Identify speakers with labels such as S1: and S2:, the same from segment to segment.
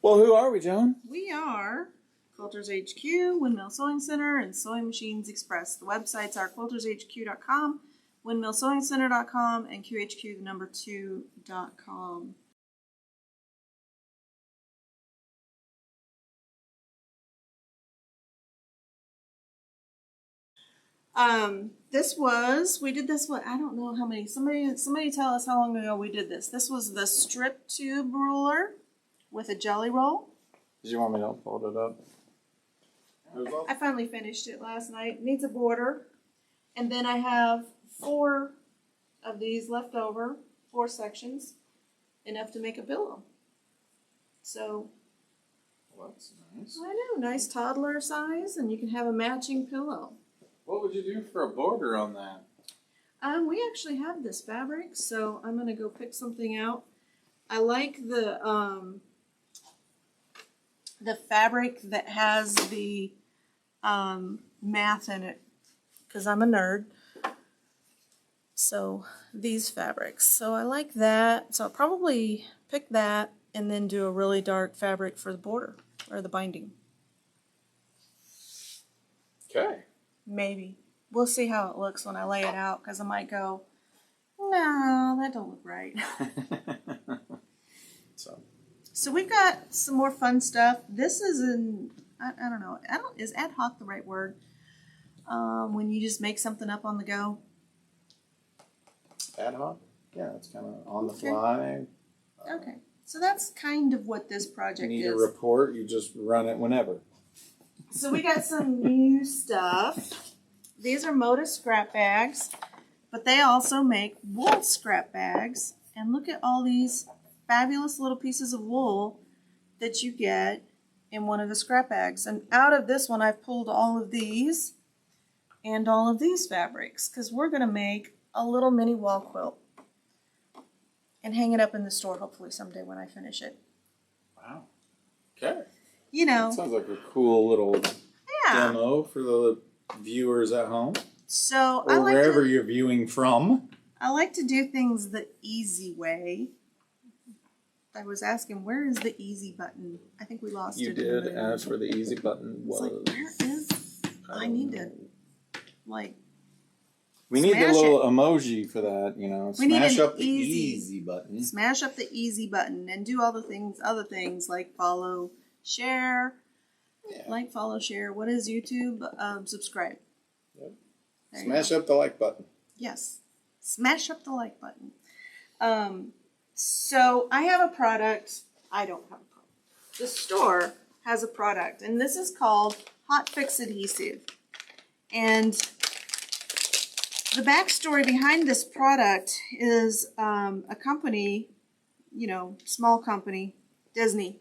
S1: Well, who are we, Joan?
S2: We are Quilters HQ, Windmill Sewing Center, and Sewing Machines Express. The websites are quiltershq.com, windmillsewingcenter.com, and QHQ2.com. We did this one, I don't know how many, somebody tell us how long ago we did this. This was the strip tube ruler with a jelly roll.
S1: Did you want me to fold it up?
S2: I finally finished it last night. It needs a border. And then I have 4 of these left over, 4 sections, enough to make a pillow. So,
S1: Well, that's nice.
S2: I know, nice toddler size, and you can have a matching pillow.
S1: What would you do for a border on that?
S2: We actually have this fabric, so I'm gonna go pick something out. I like the fabric that has the math in it, because I'm a nerd. So these fabrics. So I like that. So I'll probably pick that and then do a really dark fabric for the border or the binding.
S1: Okay.
S2: Maybe. We'll see how it looks when I lay it out, because I might go, no, that don't look right. So we've got some more fun stuff. This is I don't know. Is ad hoc the right word? When you just make something up on the go?
S1: Ad hoc? Yeah, it's kind of on the fly.
S2: Okay. So that's kind of what this project
S1: You need
S2: is.
S1: a report, you just run it whenever.
S2: So we got some new stuff. These are Moda scrap bags, but they also make wool scrap bags. And look at all these fabulous little pieces of wool that you get in one of the scrap bags. And out of this one, I've pulled all of these and all of these fabrics, because we're going to make a little mini wall quilt and hang it up in the store hopefully someday when I finish it.
S1: Wow. Okay.
S2: You know.
S1: That sounds like a cool little demo for the viewers at home.
S2: So
S1: or wherever you're viewing from.
S2: I like to do things the easy way. I was asking, where is the easy button? I think we lost it.
S1: You did ask for the easy button.
S2: It's like, where is? I need to, like.
S1: We need the little emoji for that, you know. Smash up the easy button.
S2: Smash up the easy button and do all the things, other things like follow, share. Yeah. Like, follow, share. What is YouTube? Subscribe.
S1: Yep. Smash up the like button.
S2: Yes. Smash up the like button. So I have a product. I don't have a product. The store has a product, and this is called Hotfix Adhesive. And the backstory behind this product is a company, you know, small company, Disney,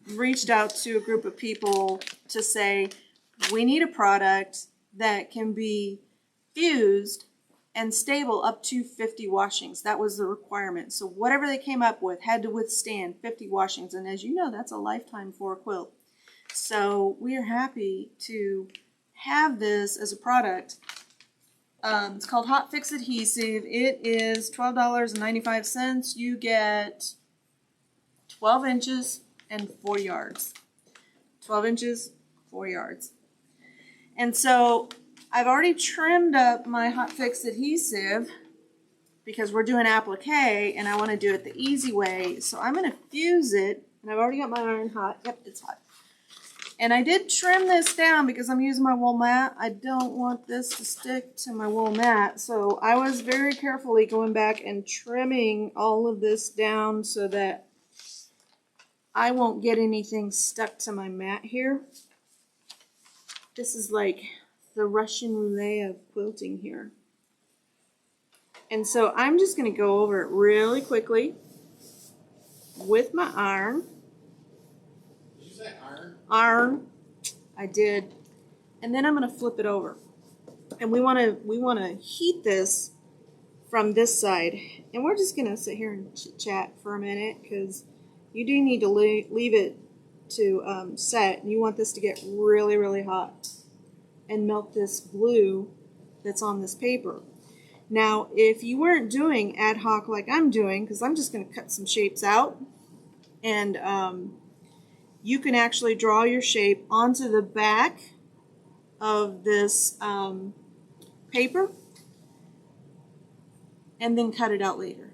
S2: reached out to a group of people to say, we need a product that can be fused and stable up to 50 washings. That was the requirement. So whatever they came up with had to withstand 50 washings. And as you know, that's a lifetime for a quilt. So we are happy to have this as a product. It's called Hotfix Adhesive. It is $12.95. You get 12 inches and 4 yards. 12 inches, 4 yards. And so I've already trimmed up my Hotfix Adhesive because we're doing applique and I want to do it the easy way. So I'm going to fuse it, and I've already got my iron hot. Yep, it's hot. And I did trim this down because I'm using my wool mat. I don't want this to stick to my wool mat. So I was very carefully going back and trimming all of this down so that I won't get anything stuck to my mat here. This is like the Russian Lay of Quilting here. And so I'm just going to go over it really quickly with my iron.
S1: Did you say iron?
S2: Iron. I did. And then I'm going to flip it over. And we want to heat this from this side. And we're just going to sit here and chit-chat for a minute, because you do need to leave it to set. And you want this to get really, really hot and melt this glue that's on this paper. Now, if you weren't doing ad hoc like I'm doing, because I'm just going to cut some shapes out, And you can actually draw your shape onto the back of this paper and then cut it out later.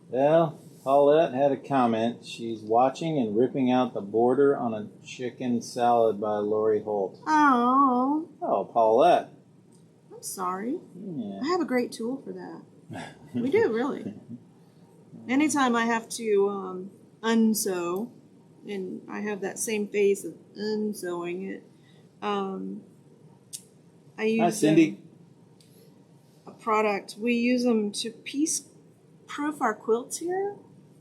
S1: Well, Paulette had a comment. She's watching and ripping out the border on a chicken salad by Lori Holt.
S2: Oh.
S1: Oh, Paulette.
S2: I'm sorry.
S1: Yeah.
S2: I have a great tool for that. We do, really. Anytime I have to unsew, and I have that same face of unsewing it, I use
S1: Hi, Cindy.
S2: a product. We use them to piece-proof our quilts here.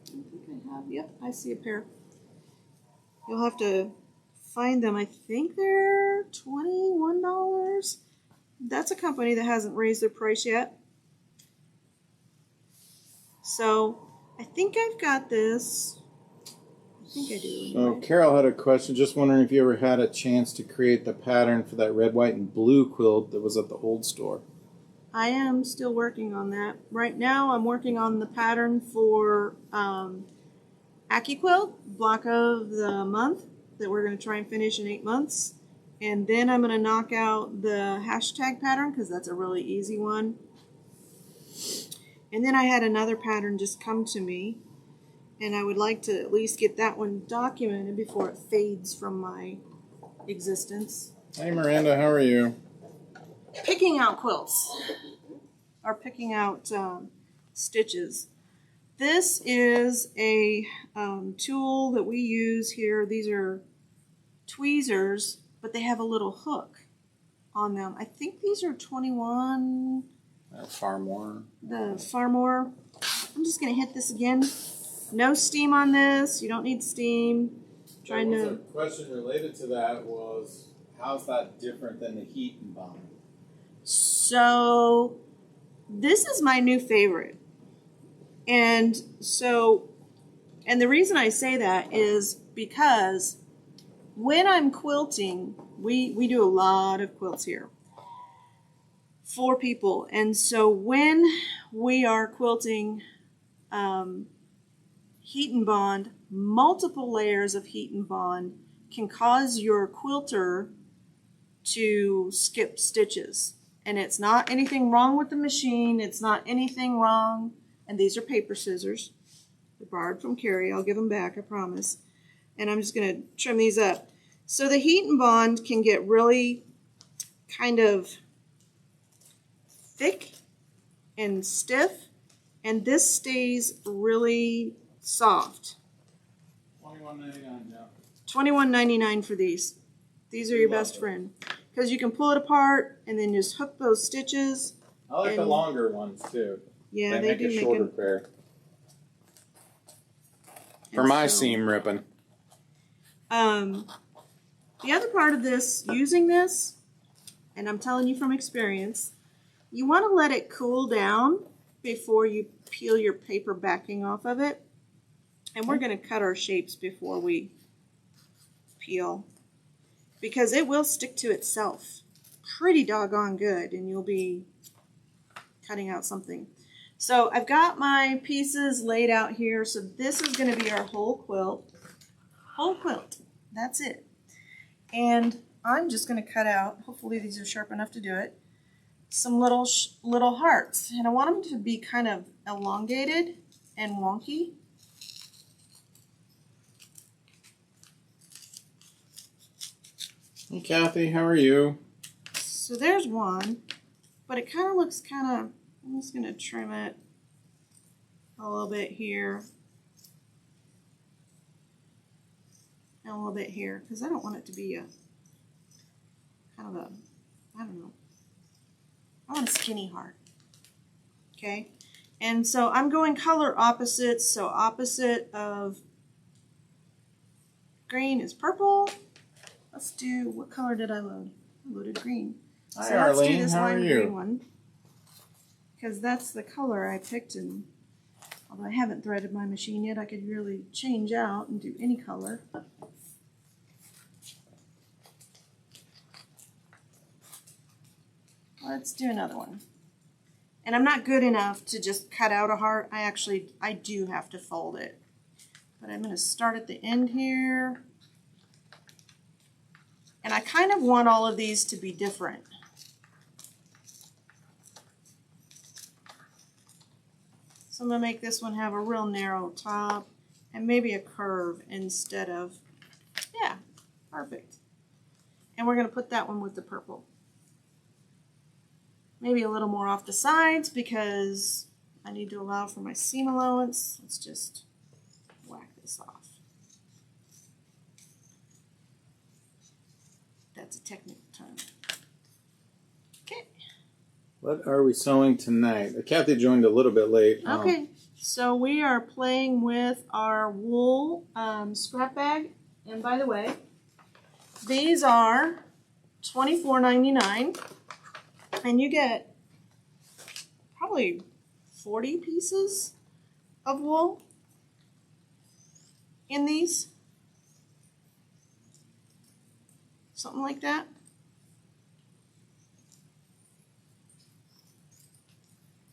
S2: I think I have. Yep, I see a pair. You'll have to find them. I think they're $21. That's a company that hasn't raised their price yet. So I think I've got this. I think I do.
S1: So Carol had a question. Just wondering if you ever had a chance to create the pattern for that red, white, and blue quilt that was at the old store.
S2: I am still working on that. Right now I'm working on the pattern for Accuquilt, block of the month, that we're going to try and finish in 8 months. And then I'm going to knock out the hashtag pattern because that's a really easy one. And then I had another pattern just come to me, and I would like to at least get that one documented before it fades from my existence.
S1: Hey Miranda, how are you?
S2: Picking out quilts, or picking out stitches. This is a tool that we use here. These are tweezers, but they have a little hook on them. I think these are 21.
S1: Farmore.
S2: The Farmore. I'm just going to hit this again. No steam on this. You don't need steam.
S1: The question related to that was, how's that different than the heat and bond?
S2: So this is my new favorite. And the reason I say that is because when I'm quilting, we do a lot of quilts here. 4 people. And so when we are quilting heat and bond, multiple layers of heat and bond can cause your quilter to skip stitches. And it's not anything wrong with the machine. It's not anything wrong. And these are paper scissors. They're borrowed from Carrie. I'll give them back, I promise. And I'm just going to trim these up. So the heat and bond can get really kind of thick and stiff, and this stays really soft.
S1: $21.99, Joe.
S2: $21.99 for these. These are your best friend, because you can pull it apart and then just hook those stitches.
S1: I like the longer ones too.
S2: Yeah,
S1: they make a shorter pair. For my seam ripping.
S2: The other part of this, using this, and I'm telling you from experience, you want to let it cool down before you peel your paper backing off of it. And we're going to cut our shapes before we peel, because it will stick to itself pretty doggone good, and you'll be cutting out something. So I've got my pieces laid out here. So this is going to be our whole quilt. Whole quilt. That's it. And I'm just going to cut out, hopefully these are sharp enough to do it, some little hearts. And I want them to be kind of elongated and wonky.
S1: Hey Kathy, how are you?
S2: So there's one, but it kind of looks kind of, I'm just going to trim it a little bit here and a little bit here, because I don't want it to be a kind of a, I don't know, I want a skinny heart. Okay, and so I'm going color opposites. So opposite of green is purple. Let's do, what color did I load? I loaded green.
S1: Hi,
S2: So
S1: Arlene.
S2: let's do this
S1: How are
S2: lime
S1: you?
S2: green one, because that's the color I picked. And although I haven't threaded my machine yet, I could really change out and do any color. Let's do another one. And I'm not good enough to just cut out a heart. I do have to fold it. but I'm going to start at the end here. And I kind of want all of these to be different. So I'm going to make this one have a real narrow top and maybe a curve instead of, yeah, perfect. And we're going to put that one with the purple. Maybe a little more off the sides because I need to allow for my seam allowance. Let's just whack this off. That's a technical term. Okay.
S1: What are we sewing tonight? Kathy joined a little bit late.
S2: Okay. So we are playing with our wool scrap bag. And by the way, these are $24.99. And you get probably 40 pieces of wool in these. Something like that.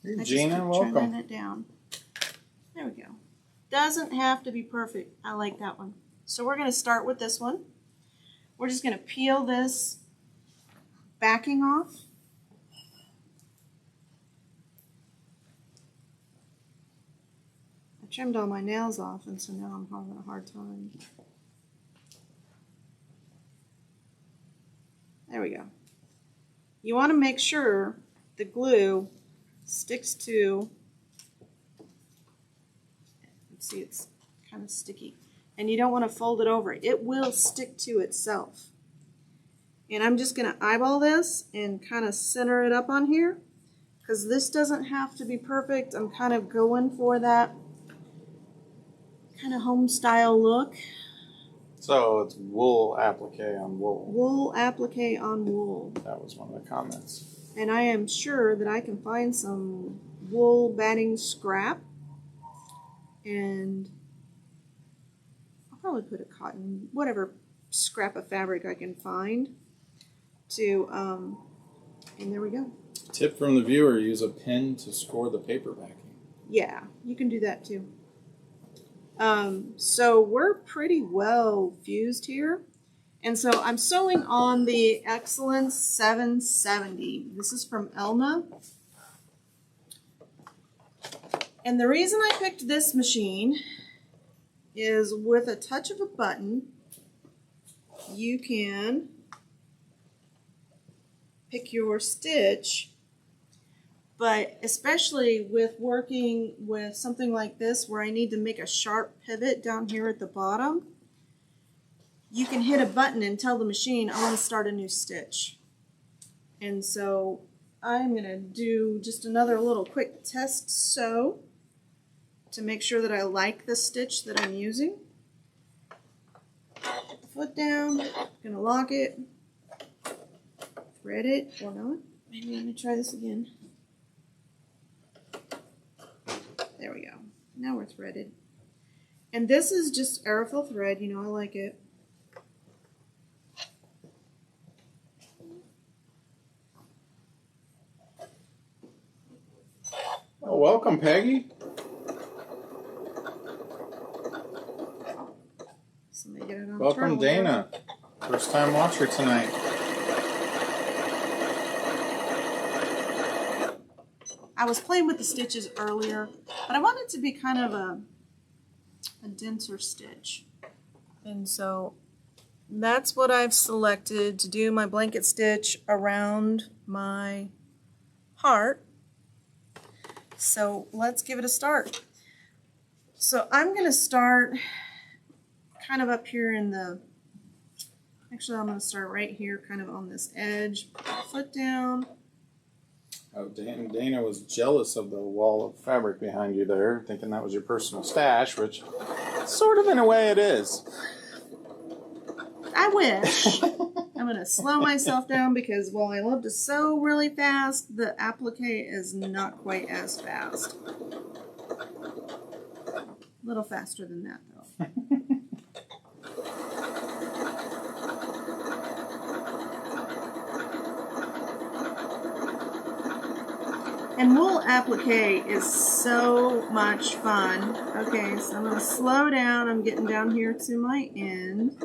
S1: Hey,
S2: I just
S1: Gina,
S2: keep
S1: welcome.
S2: trimming it down. There we go. Doesn't have to be perfect. I like that one. So we're going to start with this one. We're just going to peel this backing off. I trimmed all my nails off, and so now I'm having a hard time. There we go. You want to make sure the glue sticks to, see, it's kind of sticky, and you don't want to fold it over. It will stick to itself. And I'm just going to eyeball this and kind of center it up on here because this doesn't have to be perfect. I'm kind of going for that kind of home style look.
S1: So it's wool applique on wool.
S2: Wool applique on wool.
S1: That was one of the comments.
S2: And I am sure that I can find some wool batting scrap. And I'll probably put a cotton, whatever scrap of fabric I can find to, and there we go.
S1: Tip from the viewer, use a pin to score the paper backing.
S2: Yeah, you can do that too. So we're pretty well fused here. And so I'm sewing on the Excellence 770. This is from Elna. And the reason I picked this machine is with a touch of a button, you can pick your stitch. But especially with working with something like this where I need to make a sharp pivot down here at the bottom, you can hit a button and tell the machine, I want to start a new stitch. And so I'm going to do just another little quick test sew to make sure that I like the stitch that I'm using. Put the foot down, going to lock it, thread it or not. Maybe let me try this again. There we go. Now we're threaded. And this is just aerofil thread. You know I like it.
S1: Oh, welcome, Peggy.
S2: Somebody get it on
S1: Welcome, Dana. First time watcher tonight.
S2: I was playing with the stitches earlier, but I wanted to be kind of a denser stitch. And so that's what I've selected to do my blanket stitch around my heart. So let's give it a start. So I'm going to start kind of up here in the, actually I'm going to start right here kind of on this edge, put the foot down.
S1: Oh, Dana was jealous of the wall of fabric behind you there, thinking that was your personal stash, which sort of in a way it is.
S2: I wish. I'm going to slow myself down because while I love to sew really fast, the applique is not quite as fast. A little faster than that though. And wool applique is so much fun. Okay, so I'm going to slow down. I'm getting down here to my end.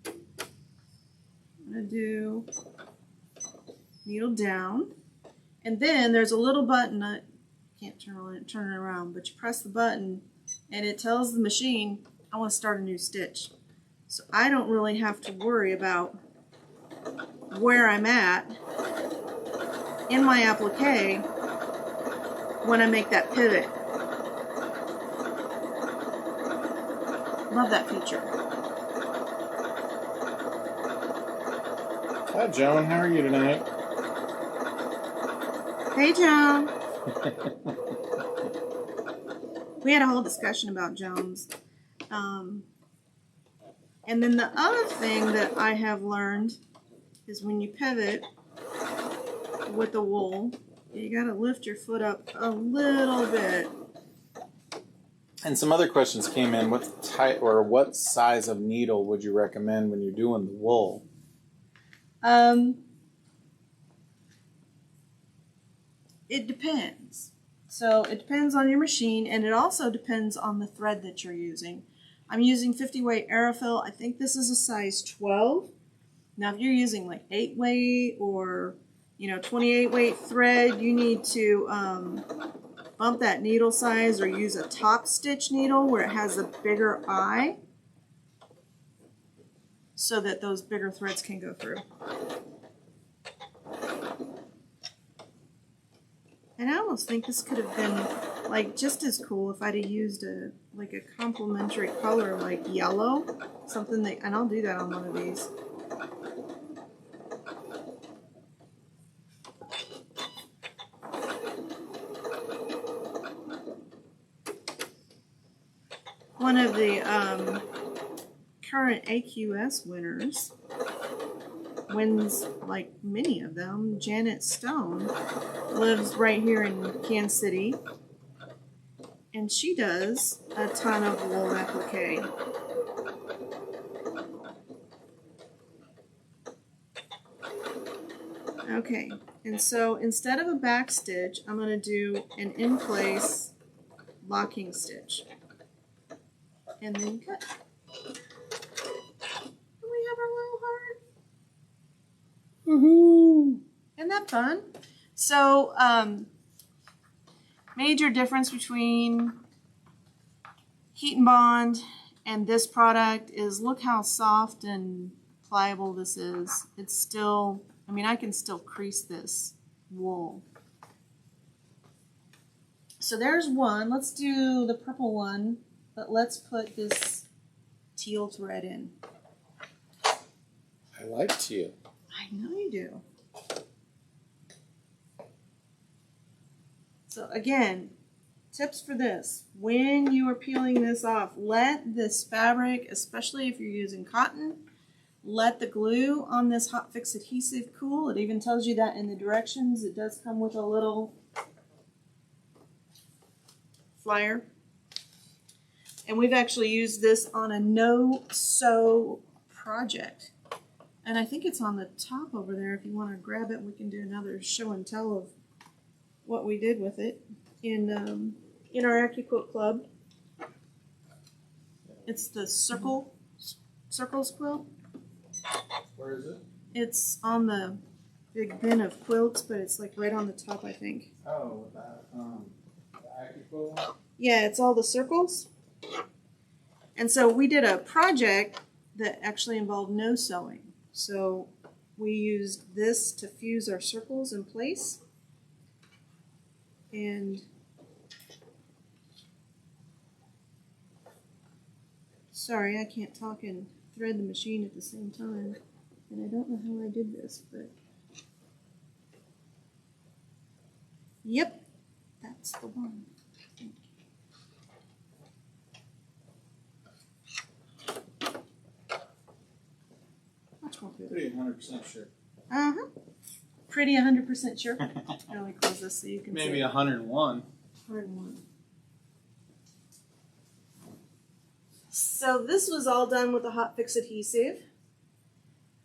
S2: I'm going to do needle down. And then there's a little button. I can't turn it around, but you press the button and it tells the machine, I want to start a new stitch. So I don't really have to worry about where I'm at in my applique when I make that pivot. Love that feature.
S1: Hi, Joan. How are you tonight?
S2: Hey, Joan. We had a whole discussion about Jones. And then the other thing that I have learned is when you pivot with the wool, you gotta lift your foot up a little bit.
S1: And some other questions came in. What size of needle would you recommend when you're doing the wool?
S2: It depends. So it depends on your machine, and it also depends on the thread that you're using. I'm using 50 weight Aerofill. I think this is a size 12. Now, if you're using like 8 weight or 28 weight thread, you need to bump that needle size or use a top stitch needle where it has a bigger eye so that those bigger threads can go through. And I almost think this could have been like just as cool if I'd have used a complementary color like yellow, something that, and I'll do that on one of these. One of the current AQS winners wins like many of them. Janet Stone lives right here in Kansas City, and she does a ton of wool applique. Okay, and so instead of a back stitch, I'm going to do an in-place locking stitch. And then cut. And we have our little heart.
S1: Woohoo!
S2: Isn't that fun? So, major difference between Heat and Bond and this product is look how soft and pliable this is. It's still, I mean, I can still crease this wool. So there's one. Let's do the purple one, but let's put this teal thread in.
S1: I like teal.
S2: I know you do. So again, tips for this. When you are peeling this off, let this fabric, especially if you're using cotton, let the glue on this Hotfix adhesive cool. It even tells you that in the directions. It does come with a little flyer. And we've actually used this on a no-sew project. And I think it's on the top over there. If you want to grab it, we can do another show and tell of what we did with it in our Accuquilt club. It's the circles quilt.
S1: Where is it?
S2: It's on the big bin of quilts, but it's like right on the top, I think.
S1: Oh, that the Accuquilt.
S2: Yeah, it's all the circles. And so we did a project that actually involved no sewing. So we used this to fuse our circles in place. And sorry, I can't talk and thread the machine at the same time. And I don't know how I did this, but yep, that's the one.
S1: Pretty 100% sure.
S2: Uh-huh. Pretty 100% sure. Let me close this so you can
S1: Maybe
S2: see.
S1: 101.
S2: 101. So this was all done with the Hotfix adhesive.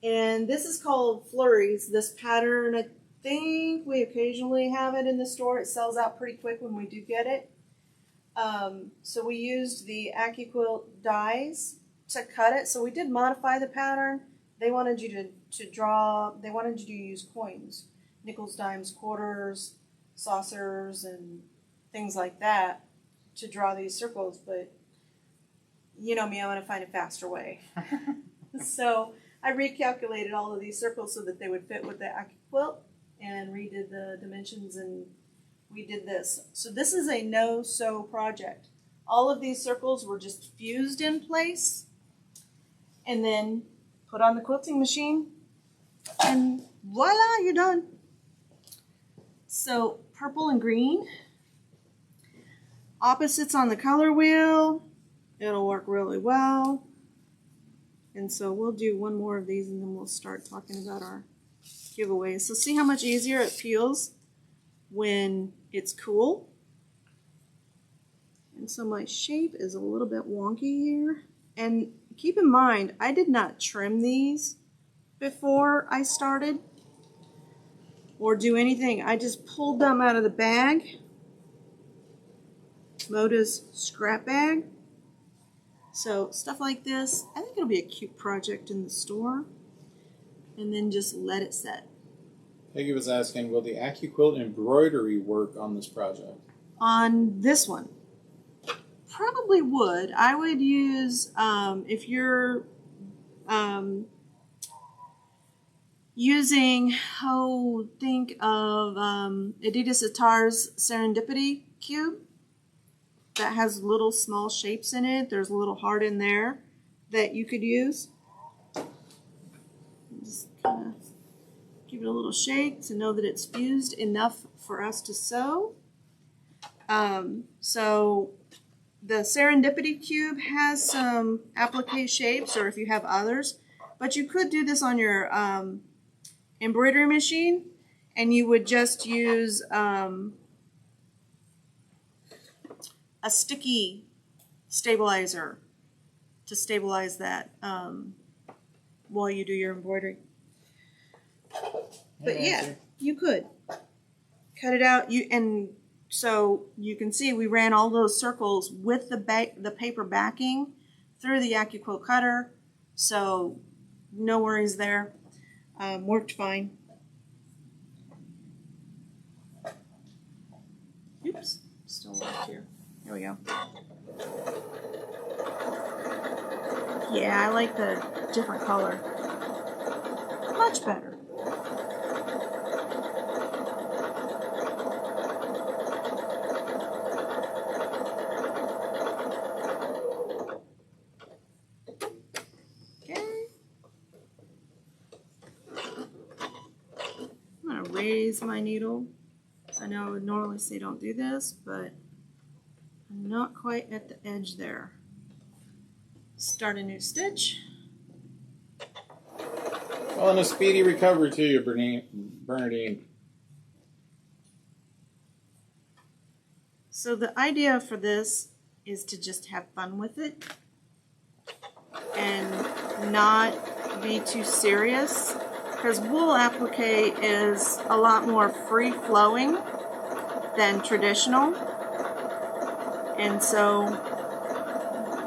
S2: And this is called Flurries. This pattern, I think we occasionally have it in the store. It sells out pretty quick when we do get it. So we used the Accuquilt dies to cut it. So we did modify the pattern. They wanted you to draw, they wanted you to use coins, nickels, dimes, quarters, saucers, and things like that to draw these circles. But you know me, I want to find a faster way. So I recalculated all of these circles so that they would fit with the Accuquilt and redid the dimensions, and we did this. So this is a no-sew project. All of these circles were just fused in place and then put on the quilting machine, and voila, you're done. So purple and green, opposites on the color wheel. It'll work really well. And so we'll do one more of these and then we'll start talking about our giveaways. So see how much easier it feels when it's cool. And so my shape is a little bit wonky here. And keep in mind, I did not trim these before I started or do anything. I just pulled them out of the bag, Moda's scrap bag. So stuff like this, I think it'll be a cute project in the store. And then just let it set.
S1: Peggy was asking, will the Accuquilt embroidery work on this project?
S2: On this one, probably would. I would use, if you're using, think of Adidas Attar's Serendipity cube. That has little small shapes in it. There's a little heart in there that you could use. Just kind of give it a little shake to know that it's fused enough for us to sew. So the Serendipity cube has some applique shapes, or if you have others, but you could do this on your embroidery machine, and you would just use a sticky stabilizer to stabilize that while you do your embroidery. But yeah, you could cut it out. And so you can see we ran all those circles with the paper backing through the Accuquilt cutter, so no worries there. Worked fine. Oops, still left here. There we go. Yeah, I like the different color. Much better. Okay. I'm going to raise my needle. I know I would normally say don't do this, but I'm not quite at the edge there. Start a new stitch.
S1: Well, and a speedy recovery to you, Bernadine.
S2: So the idea for this is to just have fun with it and not be too serious, because wool applique is a lot more free-flowing than traditional. And so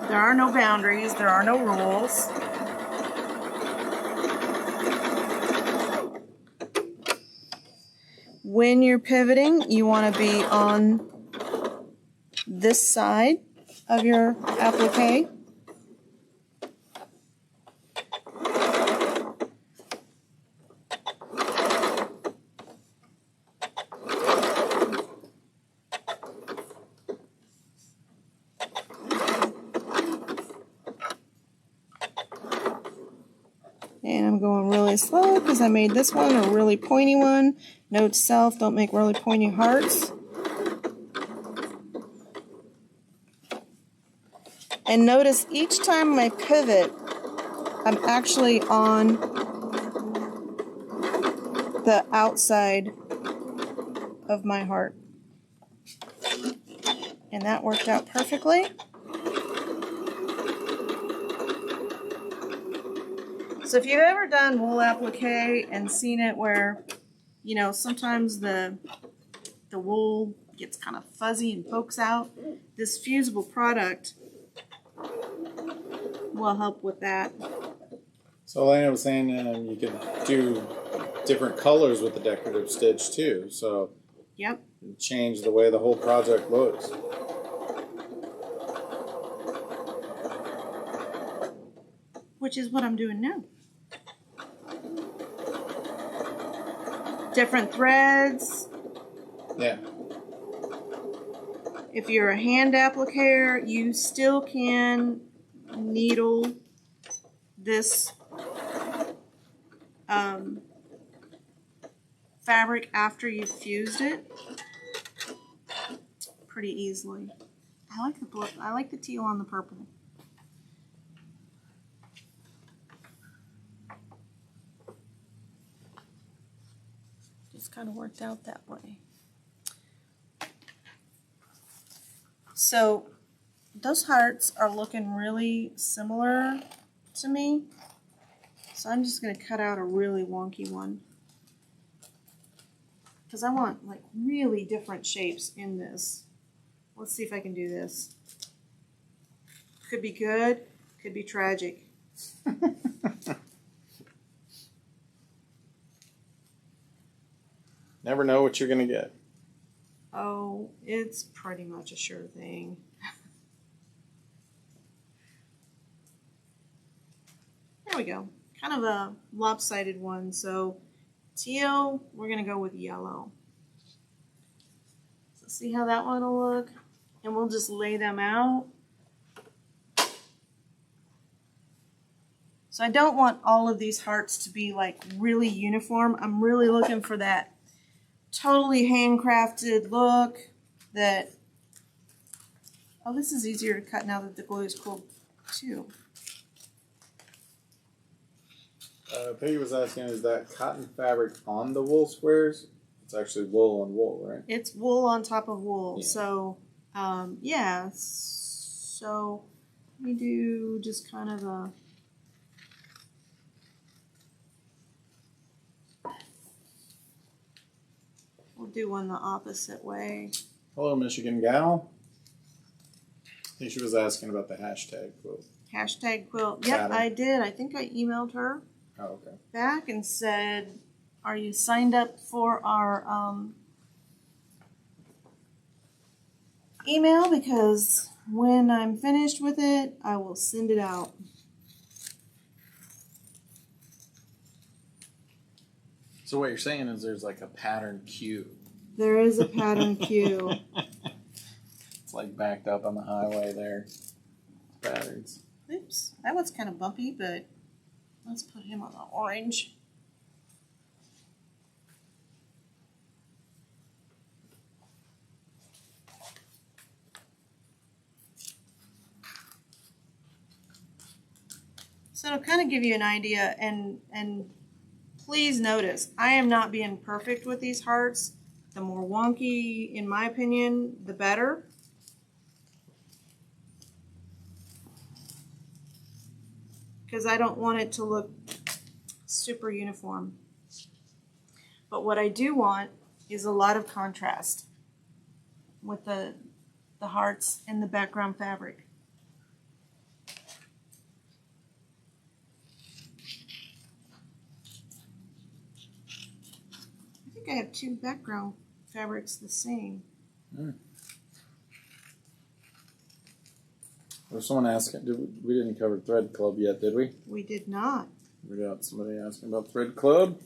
S2: there are no boundaries, there are no rules. When you're pivoting, you want to be on this side of your applique. And I'm going really slow because I made this one a really pointy one. Note to self, don't make really pointy hearts. And notice each time I pivot, I'm actually on the outside of my heart. And that worked out perfectly. So if you've ever done wool applique and seen it where you know, sometimes the wool gets kind of fuzzy and pokes out. This fusible product will help with that.
S1: So Elena was saying you could do different colors with the decorative stitch too. So
S2: Yep.
S1: change the way the whole project looks.
S2: Which is what I'm doing now. Different threads.
S1: Yeah.
S2: If you're a hand applicator, you still can needle this fabric after you've fused it pretty easily. I like the blue. I like the teal on the purple. Just kind of worked out that way. So those hearts are looking really similar to me. So I'm just going to cut out a really wonky one. Because I want like really different shapes in this. Let's see if I can do this. Could be good, could be tragic.
S1: Never know what you're going to get.
S2: Oh, it's pretty much a sure thing. There we go. Kind of a lopsided one. So teal, we're going to go with yellow. So see how that one will look? And we'll just lay them out. So I don't want all of these hearts to be like really uniform. I'm really looking for that totally handcrafted look that, oh, this is easier to cut now that the glue is cool too.
S1: Peggy was asking, is that cotton fabric on the wool squares? It's actually wool on wool, right?
S2: It's wool on top of wool.
S1: Yeah.
S2: So, yeah. So let me do just kind of a, we'll do one the opposite way.
S1: Hello, Michigan gal. I think she was asking about the hashtag quilt.
S2: Hashtag quilt. Yep,
S1: Satin.
S2: I did. I think I emailed her
S1: Oh, okay.
S2: back and said, are you signed up for our email? Because when I'm finished with it, I will send it out.
S1: So what you're saying is there's like a pattern queue.
S2: There is a pattern queue.
S1: It's like backed up on the highway there. Patterns.
S2: Oops, that one's kind of bumpy, but let's put him on the orange. So to kind of give you an idea, and please notice, I am not being perfect with these hearts. The more wonky, in my opinion, the better. Because I don't want it to look super uniform. But what I do want is a lot of contrast with the hearts and the background fabric. I think I have two background fabrics the same.
S1: There's someone asking, we didn't cover Thread Club yet, did we?
S2: We did not.
S1: We got somebody asking about Thread Club.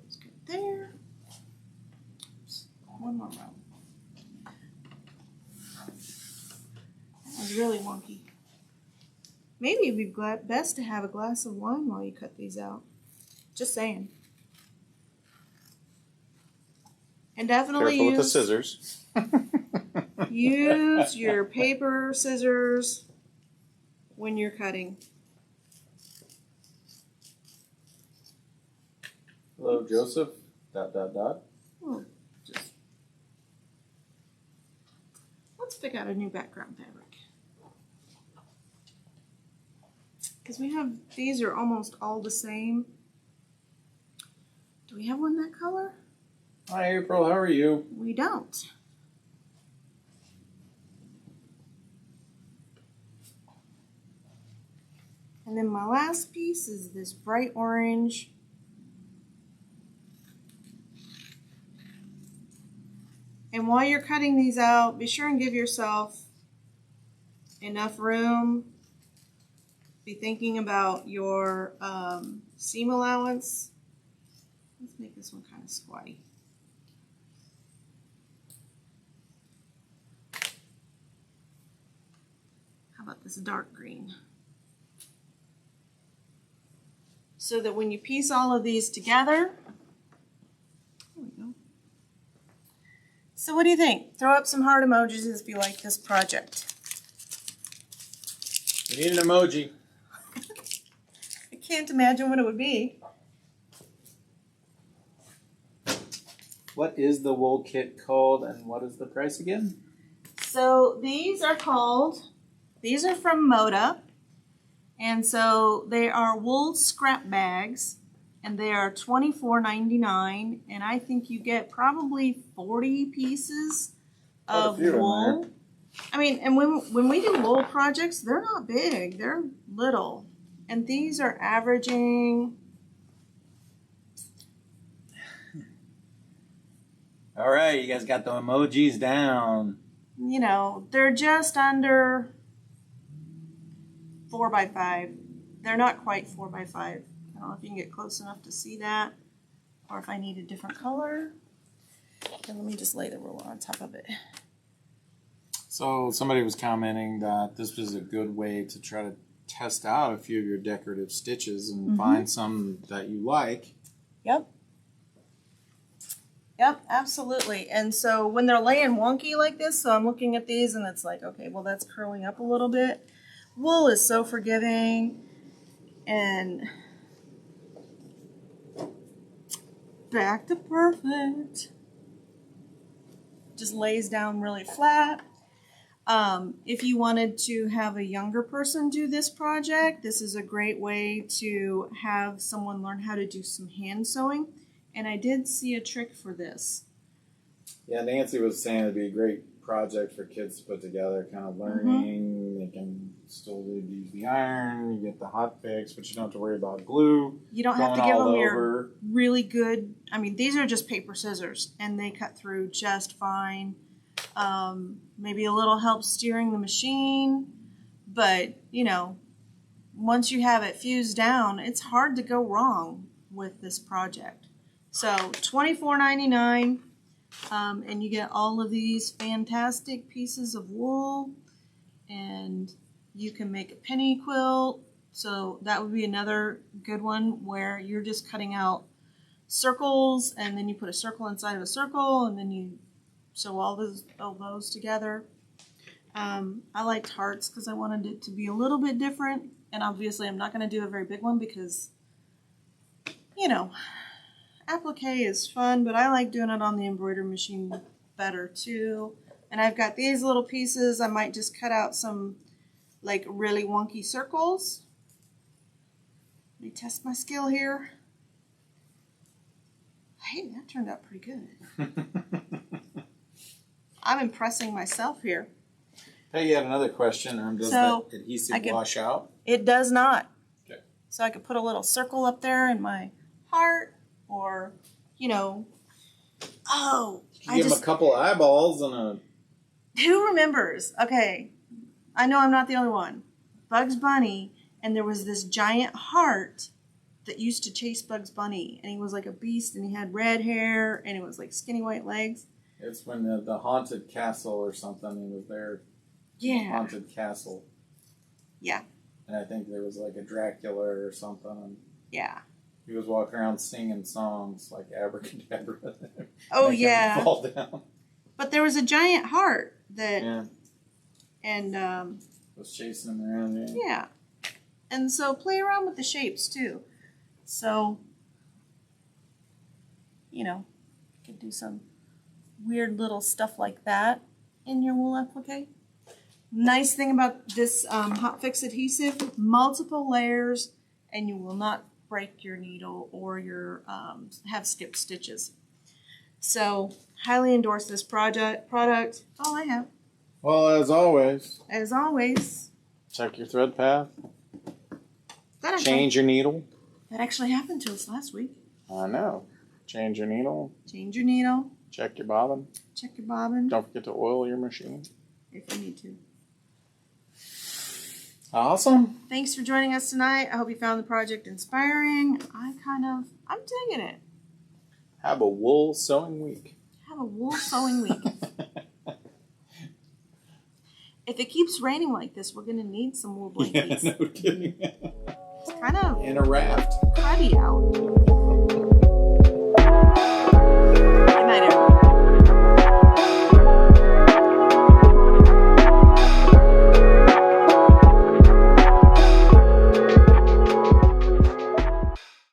S2: It's good there. Oops. One more row. That was really wonky. Maybe it'd be best to have a glass of wine while you cut these out. Just saying. And definitely
S1: Careful with the scissors.
S2: use your paper scissors when you're cutting.
S1: Hello, Joseph. ...
S2: Oh, just let's pick out a new background fabric. Because we have, these are almost all the same. Do we have one that color?
S1: Hi April, how are you?
S2: We don't. And then my last piece is this bright orange. And while you're cutting these out, be sure and give yourself enough room. Be thinking about your seam allowance. Let's make this one kind of squatty. How about this dark green? So that when you piece all of these together, there we go. So what do you think? Throw up some heart emojis if you like this project.
S1: We need an emoji.
S2: I can't imagine what it would be.
S1: What is the wool kit called and what is the price again?
S2: So these are from Moda. And so they are wool scrap bags, and they are $24.99, and I think you get probably 40 pieces of wool. I mean, and when we do wool projects, they're not big, they're little. And these are averaging...
S1: All right, you guys got the emojis down.
S2: You know, they're just under 4 by 5. They're not quite 4 by 5. I don't know if you can get close enough to see that, or if I need a different color. And let me just lay the ruler on top of it.
S1: So somebody was commenting that this was a good way to try to test out a few of your decorative stitches and find some that you like.
S2: Yep. Yep, absolutely. And so when they're laying wonky like this, so I'm looking at these and it's like, okay, well that's curling up a little bit. Wool is so forgiving and back to perfect. Just lays down really flat. If you wanted to have a younger person do this project, this is a great way to have someone learn how to do some hand sewing. And I did see a trick for this.
S1: Yeah, Nancy was saying it'd be a great project for kids to put together, kind of learning. They can still use the iron, you get the Hotfix, but you don't have to worry about glue.
S2: You don't have to give them your really good, I mean, these are just paper scissors, and they cut through just fine. Maybe a little help steering the machine, but, you know, once you have it fused down, it's hard to go wrong with this project. So $24.99, and you get all of these fantastic pieces of wool, and you can make a penny quilt. So that would be another good one where you're just cutting out circles, and then you put a circle inside of a circle, and then you sew all those together. I liked hearts because I wanted it to be a little bit different, and obviously I'm not going to do a very big one because, you know, applique is fun, but I like doing it on the embroidery machine better too. And I've got these little pieces. I might just cut out some like really wonky circles. Let me test my skill here. Hey, that turned out pretty good. I'm impressing myself here.
S1: Hey, you had another question. Does that adhesive wash out?
S2: It does not.
S1: Okay.
S2: So I could put a little circle up there in my heart, or, you know,
S1: give them a couple eyeballs and a...
S2: Who remembers? Okay, I know I'm not the only one. Bugs Bunny, and there was this giant heart that used to chase Bugs Bunny, and he was like a beast, and he had red hair, and it was like skinny white legs.
S1: It's when the haunted castle or something, it was their haunted castle.
S2: Yeah.
S1: And I think there was like a Dracula or something. And
S2: yeah.
S1: He was walking around singing songs like Abracadabra.
S2: Oh, yeah.
S1: Fall down.
S2: But there was a giant heart that...
S1: Yeah.
S2: And...
S1: was chasing him around.
S2: Yeah. And so play around with the shapes, too. So, you know, you could do some weird little stuff like that in your wool applique. Nice thing about this Hotfix adhesive, multiple layers, and you will not break your needle or your have skipped stitches. So, highly endorse this product. That's all I have.
S1: Well, as always,
S2: Check
S1: your thread path. Change your needle.
S2: That actually happened to us last week.
S1: I know. Change your needle.
S2: Change your needle.
S1: Check your bobbin.
S2: Check your bobbin.
S1: Don't forget to oil your machine.
S2: If you need to.
S1: Awesome.
S2: Thanks for joining us tonight. I hope you found the project inspiring. I'm digging it.
S1: Have a wool sewing week.
S2: Have a wool sewing week. If it keeps raining like this, we're going to need some wool blankets.
S1: Yeah, no kidding.
S2: It's kind of
S1: In a raft.
S2: cruddy out.